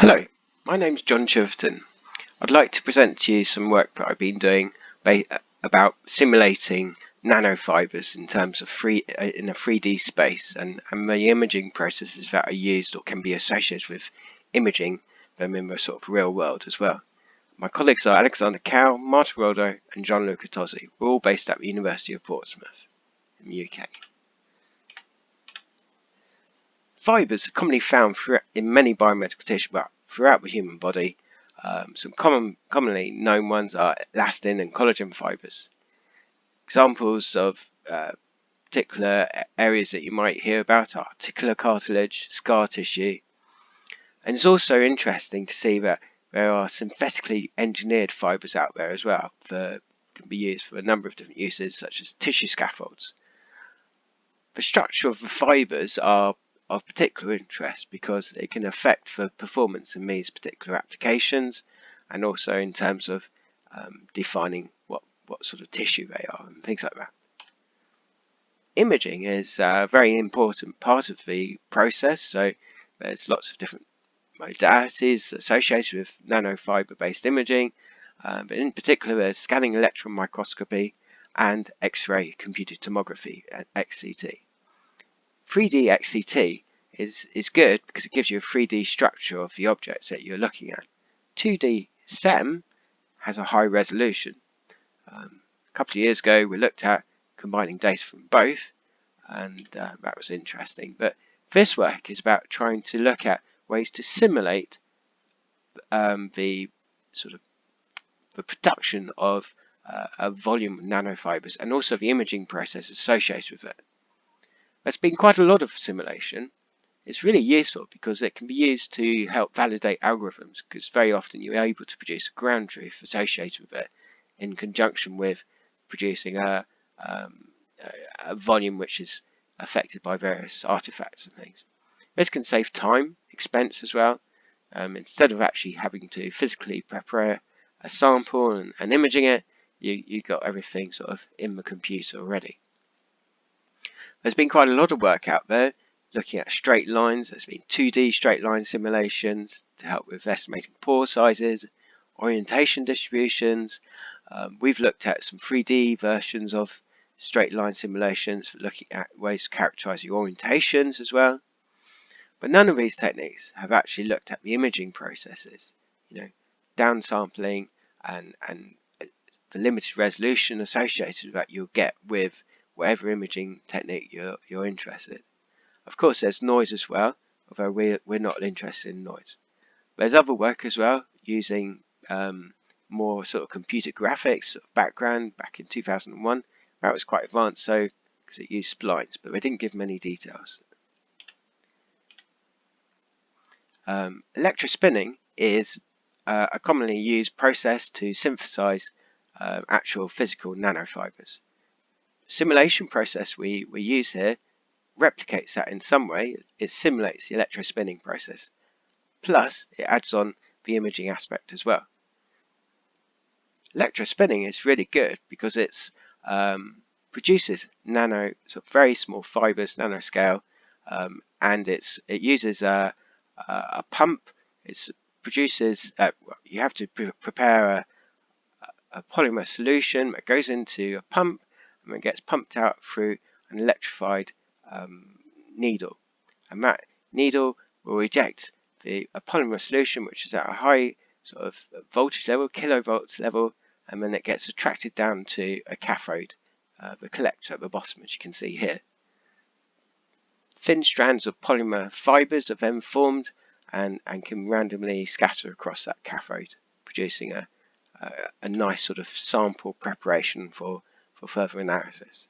Hello, my name's John Chiverton. I'd like to present to you some work that I've been doing about simulating nanofibres in terms of in a 3D space and the imaging processes that are used or can be associated with imaging them in the sort of real world as well. My colleagues are Alexander Cow, Martin Roldo and Gianluca Tozzi. We're all based at the University of Portsmouth in the UK. Fibres are commonly found in many biomedical tissue throughout the human body. Some commonly known ones are elastin and collagen fibres. Examples of particular areas that you might hear about are articular cartilage, scar tissue. And it's also interesting to see that there are synthetically engineered fibres out there as well that can be used for a number of different uses, such as tissue scaffolds. The structure of the fibres are of particular interest because it can affect the performance in these particular applications and also in terms of defining what sort of tissue they are and things like that. Imaging is a very important part of the process, so there's lots of different modalities associated with nanofibre based imaging, but in particular there's scanning electron microscopy and X-ray computed tomography, XCT. 3D XCT is good because it gives you a 3D structure of the objects that you're looking at. 2D SEM has a high resolution. A couple of years ago we looked at combining data from both and that was interesting, but this work is about trying to look at ways to simulate the production of a volume of nanofibres and also the imaging process associated with it. There's been quite a lot of simulation. It's really useful because it can be used to help validate algorithms, because very often you're able to produce a ground truth associated with it in conjunction with producing a volume which is affected by various artifacts and things. This can save time, expense as well. Instead of actually having to physically prepare a sample and imaging it, you got everything sort of in the computer already. There's been quite a lot of work out there looking at straight lines. There's been 2D straight line simulations to help with estimating pore sizes, orientation distributions. We've looked at some 3D versions of straight line simulations for looking at ways to characterize your orientations as well. But none of these techniques have actually looked at the imaging processes, downsampling and the limited resolution associated with that you'll get with whatever imaging technique you're interested in. Of course there's noise as well, although we're not interested in noise. There's other work as well using more sort of computer graphics background back in 2001. That was quite advanced because it used splines, but they didn't give many details. Electrospinning is a commonly used process to synthesize actual physical nanofibres. Simulation process we use here replicates that in some way. It simulates the electrospinning process, plus it adds on the imaging aspect as well. Electrospinning is really good because it produces very small fibres, nanoscale, and it uses a pump. It produces you have to prepare a polymer solution that goes into a pump and it gets pumped out through an electrified needle, and that needle will reject a polymer solution which is at a high sort of voltage level, kilovolts level, and then it gets attracted down to a cathode, the collector at the bottom, as you can see here. Thin strands of polymer fibres are then formed and can randomly scatter across that cathode, producing a nice sort of sample preparation for further analysis.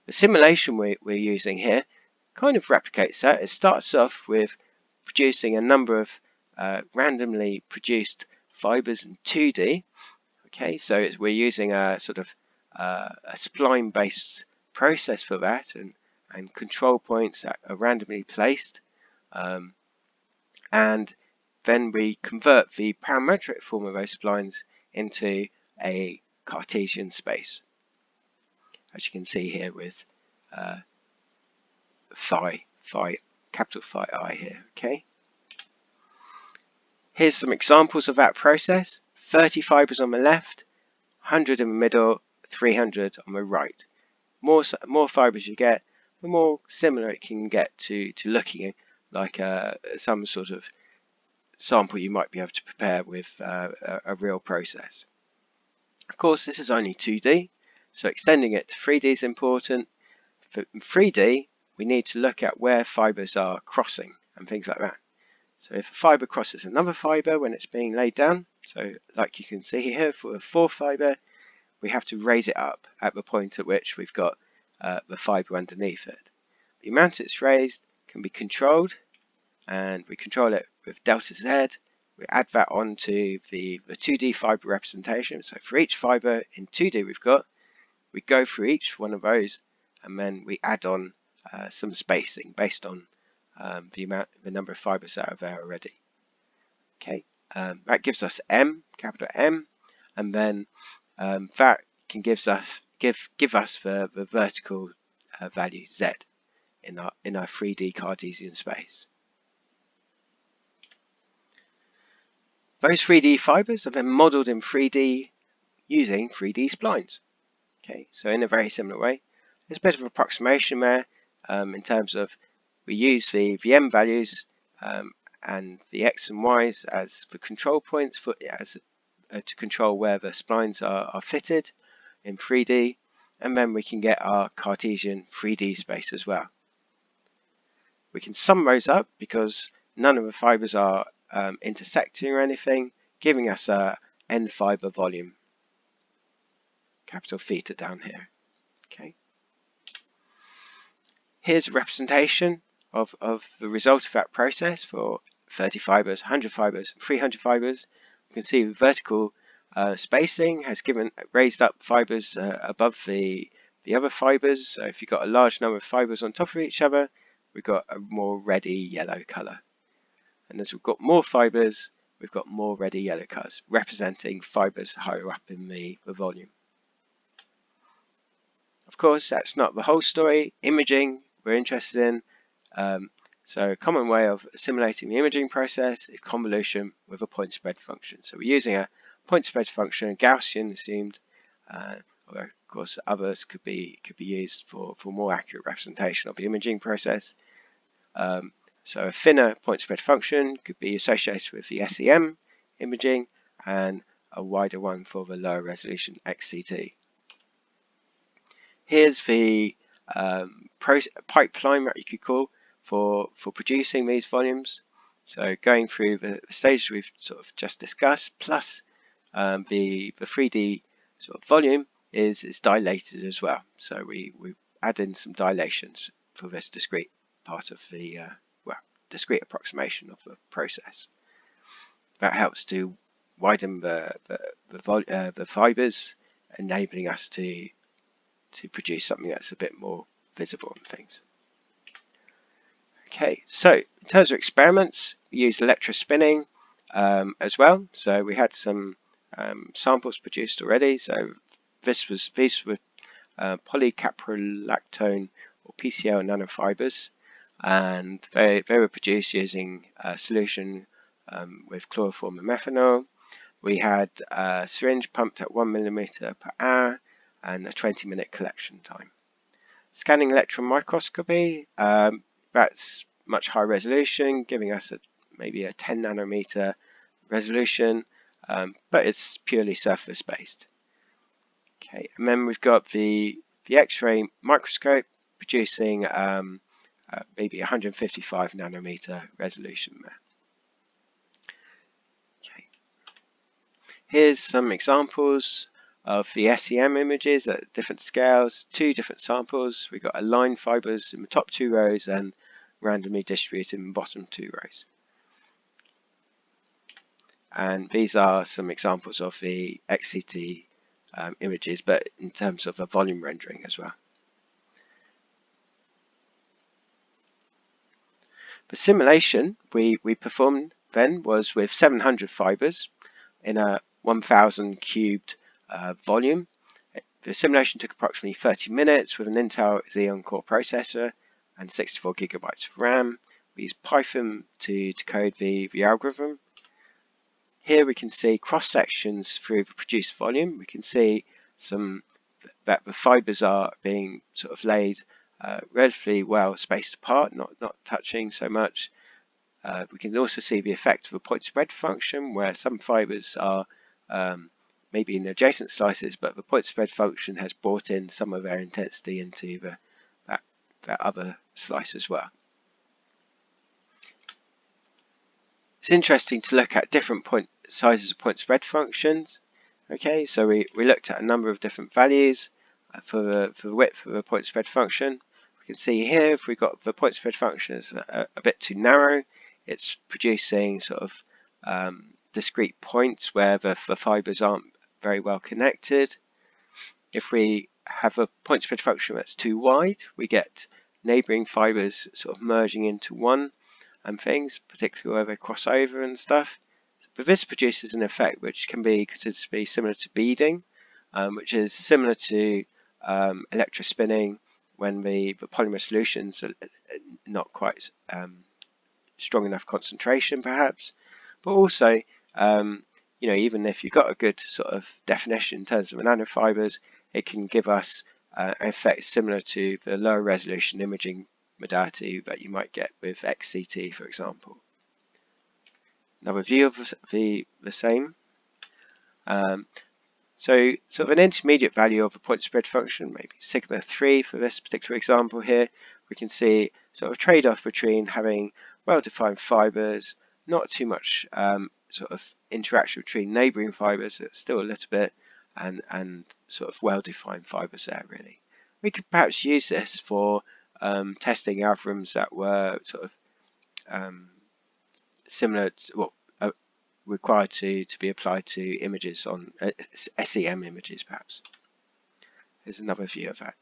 The simulation we're using here kind of replicates that. It starts off with producing a number of randomly produced fibres in 2D. Okay, so we're using a sort of a spline based process for that, and control points that are randomly placed, and then we convert the parametric form of those splines into a Cartesian space, as you can see here with capital phi I here. Okay. Here's some examples of that process. 30 fibres on the left, 100 in the middle, 300 on the right. More fibres you get, the more similar it can get to looking like some sort of sample you might be able to prepare with a real process. Of course, this is only 2D, so extending it to 3D is important. For 3D, we need to look at where fibres are crossing and things like that. So if a fibre crosses another fibre when it's being laid down, so like you can see here for a 4th fibre, we have to raise it up at the point at which we've got the fibre underneath it. The amount it's raised can be controlled, and we control it with delta Z. We add that onto the 2D fibre representation. So for each fibre in 2D we go through each one of those, and then we add on some spacing based on the number of fibres that are there already. Okay, that gives us M, capital M, and then that can give us the vertical value Z in our 3D Cartesian space. Those 3D fibres are then modelled in 3D using 3D splines. Okay, so in a very similar way, there's a bit of approximation there in terms of we use the M values and the X and Y's as the control points to control where the splines are fitted in 3D, and then we can get our Cartesian 3D space as well. We can sum those up because none of the fibres are intersecting or anything, giving us a N fibre volume, capital theta down here. Okay. Here's a representation of the result of that process for 30 fibres, 100 fibres, 300 fibres. You can see the vertical spacing has raised up fibres above the other fibres. So if you've got a large number of fibres on top of each other, we've got a more reddy yellow colour. And as we've got more fibres, we've got more reddy yellow colours, representing fibres higher up in the volume. Of course, that's not the whole story. Imaging, we're interested in. So a common way of simulating the imaging process is convolution with a point spread function. So we're using a point spread function, Gaussian assumed, although of course others could be used for more accurate representation of the imaging process. So a thinner point spread function could be associated with the SEM imaging, and a wider one for the lower resolution XCT. Here's the pipeline that you could call for producing these volumes. So going through the stages we've sort of just discussed, plus the 3D sort of volume is dilated as well. So we add in some dilations for this discrete part of the discrete approximation of the process. That helps to widen the fibres, enabling us to produce something that's a bit more visible and things. Okay, so in terms of experiments, we used electrospinning as well. So we had some samples produced already. So these were polycaprolactone or PCL Nano-Fibres, and they were produced using a solution with chloroform and methanol. We had a syringe pumped at 1 millimeter per hour and a 20-minute collection time. Scanning electron microscopy, that's much higher resolution, giving us maybe a 10 nanometer resolution, but it's purely surface based. Okay, and then we've got the X-ray microscope producing maybe 155 nanometer resolution there. Okay, here's some examples of the SEM images at different scales, 2 different samples. We've got aligned fibres in the top 2 rows and randomly distributed in the bottom 2 rows. And these are some examples of the XCT images, but in terms of a volume rendering as well. The simulation we performed then was with 700 fibres in a 1000 cubed volume. The simulation took approximately 30 minutes with an Intel Xeon Core processor and 64 gigabytes of RAM. We used Python to code the algorithm. here we can see cross sections through the produced volume. We can see that the fibres are being sort of laid relatively well spaced apart, not touching so much. We can also see the effect of a point spread function, where some fibres are maybe in adjacent slices, but the point spread function has brought in some of their intensity into that other slice as well. It's interesting to look at different sizes of point spread functions. Okay, so we looked at a number of different values for the width of the point spread function. We can see here if we've got the point spread function is a bit too narrow, it's producing sort of discrete points where the fibres aren't very well connected. If we have a point spread function that's too wide, we get neighbouring fibres sort of merging into one and things, particularly where they cross over and stuff. But this produces an effect which can be considered to be similar to beading, which is similar to electrospinning when the polymer solutions are not quite strong enough concentration perhaps, but also even if you've got a good sort of definition in terms of nanofibres, it can give us an effect similar to the lower resolution imaging modality that you might get with XCT, for example. Another view of the same. So sort of an intermediate value of a point spread function, maybe sigma 3 for this particular example here, we can see sort of trade-off between having well-defined fibres, not too much sort of interaction between neighbouring fibres, it's still a little bit, and sort of well-defined fibres there really. We could perhaps use this for testing algorithms that were sort of similar to, required to be applied to images on SEM images perhaps. Here's another view of that.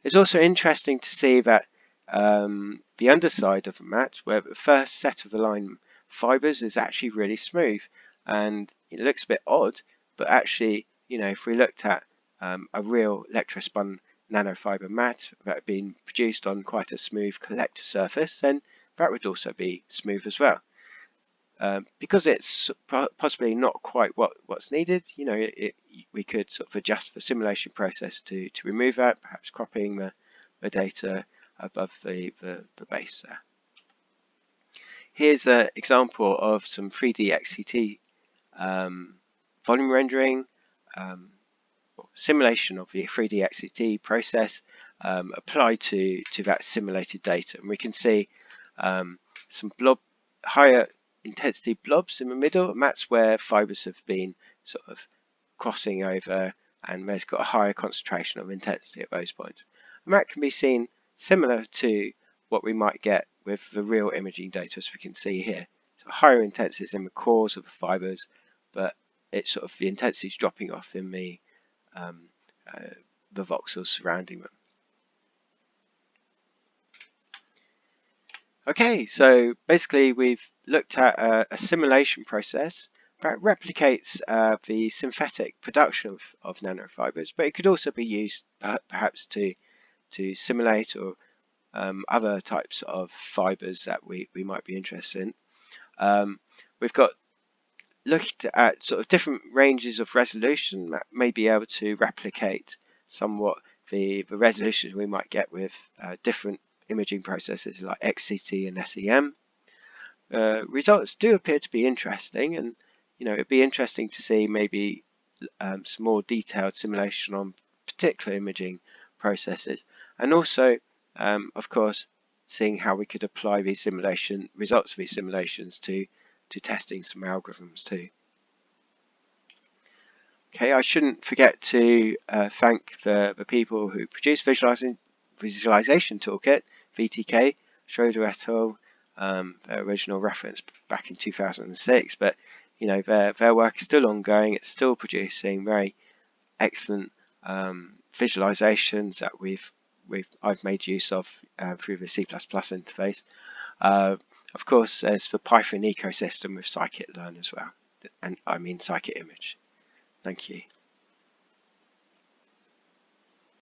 It's also interesting to see that the underside of a mat, where the first set of aligned fibres is actually really smooth, and it looks a bit odd, but actually, if we looked at a real electrospun nanofibre mat that had been produced on quite a smooth collector surface, then that would also be smooth as well. Because it's possibly not quite what's needed, we could sort of adjust the simulation process to remove that, perhaps cropping the data above the base there. Here's an example of some 3D XCT volume rendering, simulation of the 3D XCT process applied to that simulated data, and we can see some higher intensity blobs in the middle, and that's where fibres have been sort of crossing over, and there's got a higher concentration of intensity at those points. And that can be seen similar to what we might get with the real imaging data, as we can see here. So higher intensities in the cores of the fibres, but it's sort of the intensity is dropping off in the voxels surrounding them. Okay, so basically we've looked at a simulation process that replicates the synthetic production of nanofibres, but it could also be used perhaps to simulate or other types of fibres that we might be interested in. We've got looked at sort of different ranges of resolution that may be able to replicate somewhat the resolution we might get with different imaging processes like XCT and SEM. Results do appear to be interesting, and it'd be interesting to see maybe some more detailed simulation on particular imaging processes, and also of course seeing how we could apply these results of these simulations to testing some algorithms too. Okay, I shouldn't forget to thank the people who produced Visualization Toolkit, VTK, Schroeder et al., their original reference back in 2006, but their work is still ongoing. It's still producing very excellent visualizations that I've made use of through the C++ interface. Of course, there's the Python ecosystem with scikit-learn as well, and I mean scikit-image. Thank you.